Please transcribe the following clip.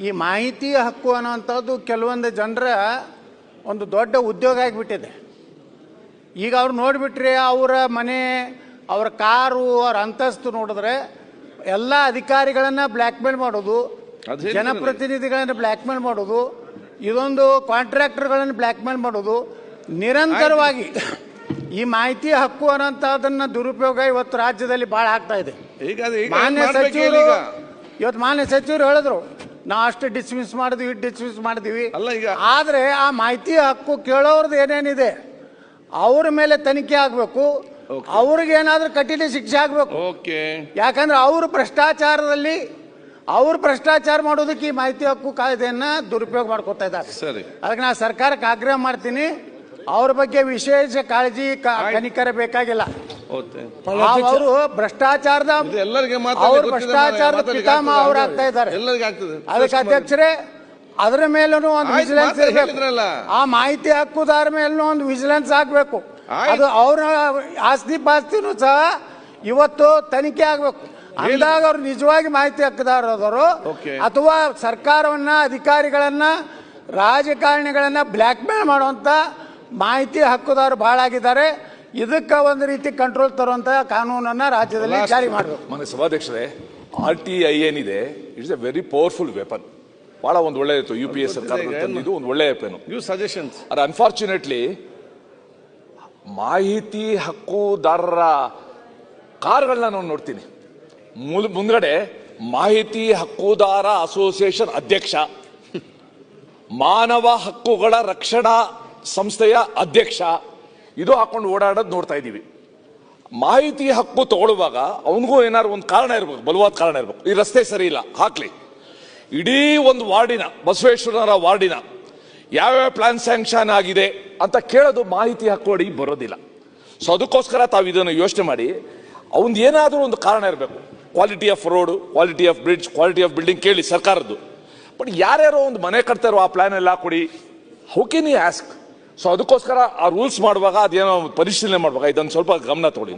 ಈ ಮಾಹಿತಿ ಹಕ್ಕು ಅನ್ನೋವಂಥದ್ದು ಕೆಲವೊಂದು ಜನರ ಒಂದು ದೊಡ್ಡ ಉದ್ಯೋಗ ಆಗಿಬಿಟ್ಟಿದೆ. ಈಗ ಅವ್ರು ನೋಡಿಬಿಟ್ರೆ ಅವರ ಮನೆ, ಅವರ ಕಾರು, ಅವರ ಅಂತಸ್ತು ನೋಡಿದ್ರೆ ಎಲ್ಲ ಅಧಿಕಾರಿಗಳನ್ನು ಬ್ಲ್ಯಾಕ್ಮೇಲ್ ಮಾಡೋದು, ಜನಪ್ರತಿನಿಧಿಗಳನ್ನು ಬ್ಲ್ಯಾಕ್ಮೇಲ್ ಮಾಡೋದು, ಇದೊಂದು ಕಾಂಟ್ರಾಕ್ಟರ್ಗಳನ್ನು ಬ್ಲ್ಯಾಕ್ಮೇಲ್ ಮಾಡೋದು ನಿರಂತರವಾಗಿ ಈ ಮಾಹಿತಿ ಹಕ್ಕು ಅನ್ನೋಂಥದ್ದನ್ನು ದುರುಪಯೋಗ ಇವತ್ತು ರಾಜ್ಯದಲ್ಲಿ ಭಾಳ ಆಗ್ತಾ ಇದೆ. ಮಾನ್ಯ ಸಚಿವರು ಹೇಳಿದ್ರು, ನಾವು ಅಷ್ಟು ಡಿಸ್ಮಿಸ್ ಮಾಡಿದ್ವಿ, ಡಿಸ್ಮಿಸ್ ಮಾಡಿದ್ವಿ. ಆದರೆ ಆ ಮಾಹಿತಿ ಹಕ್ಕು ಕೇಳೋರ್ದು ಏನೇನಿದೆ ಅವ್ರ ಮೇಲೆ ತನಿಖೆ ಆಗಬೇಕು, ಅವ್ರಿಗೆ ಏನಾದ್ರೂ ಕಠಿಣ ಶಿಕ್ಷೆ ಆಗಬೇಕು. ಯಾಕಂದ್ರೆ ಅವರು ಭ್ರಷ್ಟಾಚಾರ ಮಾಡೋದಕ್ಕೆ ಈ ಮಾಹಿತಿ ಹಕ್ಕು ಕಾಯ್ದೆಯನ್ನ ದುರುಪಯೋಗ ಮಾಡ್ಕೊತಾ ಇದ್ದಾರೆ. ಅದಕ್ಕೆ ನಾನು ಸರ್ಕಾರಕ್ಕೆ ಆಗ್ರಹ ಮಾಡ್ತೀನಿ, ಅವ್ರ ಬಗ್ಗೆ ವಿಶೇಷ ಕಾಳಜಿ ಕನಿಕರ ಬೇಕಾಗಿಲ್ಲ. ಅವರು ಭ್ರಷ್ಟಾಚಾರದ ಪಿತಾಮಹ ಅವ್ರು ಆಗ್ತಾ ಇದ್ದಾರೆ. ಅದಕ್ಕೆ ಅಧ್ಯಕ್ಷರೇ, ಅದರ ಮೇಲೂ ಒಂದು ವಿಜಿಲೆನ್ಸ್ ಇರಬೇಕು. ಆ ಮಾಹಿತಿ ಹಕ್ಕುದಾರ ಮೇಲೂ ಒಂದು ವಿಜಿಲೆನ್ಸ್ ಆಗ್ಬೇಕು. ಅದು ಅವ್ರ ಆಸ್ತಿ ಪಾಸ್ತಿನೂ ಸಹ ಇವತ್ತು ತನಿಖೆ ಆಗ್ಬೇಕು. ಅಂದಾಗ ಅವ್ರು ನಿಜವಾಗಿ ಮಾಹಿತಿ ಹಕ್ಕುದಾರರು ಅಥವಾ ಸರ್ಕಾರವನ್ನ, ಅಧಿಕಾರಿಗಳನ್ನ, ರಾಜಕಾರಣಿಗಳನ್ನ ಬ್ಲ್ಯಾಕ್ ಮೇಲ್ ಮಾಡುವಂತ ಮಾಹಿತಿ ಹಕ್ಕುದಾರರು ಬಹಳ ಆಗಿದ್ದಾರೆ. ಇದಕ್ಕೆ ಒಂದು ರೀತಿ ಕಂಟ್ರೋಲ್ ತರುವಂತ ಕಾನೂನನ್ನ ರಾಜ್ಯದಲ್ಲಿ ಜಾರಿ ಮಾಡಬೇಕು. ಮನೆ ಸಭಾಧ್ಯಕ್ಷರೇ, RTI ಏನಿದೆ, it's A very powerful weapon. ಬಹಳ ಒಂದು ಒಳ್ಳೆ ಇತ್ತು UPA ಸರ್ಕಾರ ತಂದಿದ್ದು, ಒಂದು ಒಳ್ಳೆ ವೆಪನ್. ಸಜೆಷನ್ಸ್ ಆರ್ ಅನ್ಫಾರ್ಚುನೇಟ್ಲಿ ಮಾಹಿತಿ ಹಕ್ಕುದಾರರ ಕಾರ್ಗಳನ್ನ ನಾನು ನೋಡ್ತೀನಿ. ಮುಂದ್ಗಡೆ ಮಾಹಿತಿ ಹಕ್ಕುದಾರ ಅಸೋಸಿಯೇಷನ್ ಅಧ್ಯಕ್ಷ, ಮಾನವ ಹಕ್ಕುಗಳ ರಕ್ಷಣಾ ಸಂಸ್ಥೆಯ ಅಧ್ಯಕ್ಷ, ಇದು ಹಾಕೊಂಡು ಓಡಾಡೋದು ನೋಡ್ತಾ ಇದ್ದೀವಿ. ಮಾಹಿತಿ ಹಕ್ಕು ತಗೊಳ್ಳುವಾಗ ಅವನಿಗೂ ಏನಾದ್ರು ಒಂದು ಕಾರಣ ಇರ್ಬೇಕು, ಬಲವಾದ ಕಾರಣ ಇರ್ಬೇಕು. ಈ ರಸ್ತೆ ಸರಿ ಇಲ್ಲ, ಹಾಕ್ಲಿ. ಇಡೀ ಒಂದು ವಾರ್ಡಿನ, ಬಸವೇಶ್ವರರ ವಾರ್ಡಿನ ಯಾವ್ಯಾವ ಪ್ಲಾನ್ ಸ್ಯಾಂಕ್ಷನ್ ಆಗಿದೆ ಅಂತ ಕೇಳೋದು ಮಾಹಿತಿ ಹಕ್ಕು ಅಡಿ ಬರೋದಿಲ್ಲ. ಸೊ ಅದಕ್ಕೋಸ್ಕರ ತಾವು ಇದನ್ನು ಯೋಚನೆ ಮಾಡಿ, ಅವನ್ ಏನಾದರೂ ಒಂದು ಕಾರಣ ಇರಬೇಕು. Quality of road, quality of bridge, quality of building ಕೇಳಿ ಸರ್ಕಾರದ್ದು. ಬಟ್ ಯಾರ್ಯಾರೋ ಒಂದು ಮನೆ ಕಟ್ತಾ ಇರೋ ಆ ಪ್ಲಾನ್ ಎಲ್ಲ ಕೊಡಿ, how can you ask? So ಅದಕ್ಕೋಸ್ಕರ ಆ ರೂಲ್ಸ್ ಮಾಡುವಾಗ ಅದೇನೋ ಪರಿಶೀಲನೆ ಮಾಡುವಾಗ ಇದನ್ನು ಸ್ವಲ್ಪ ಗಮನ ತಗೊಳ್ಳಿ.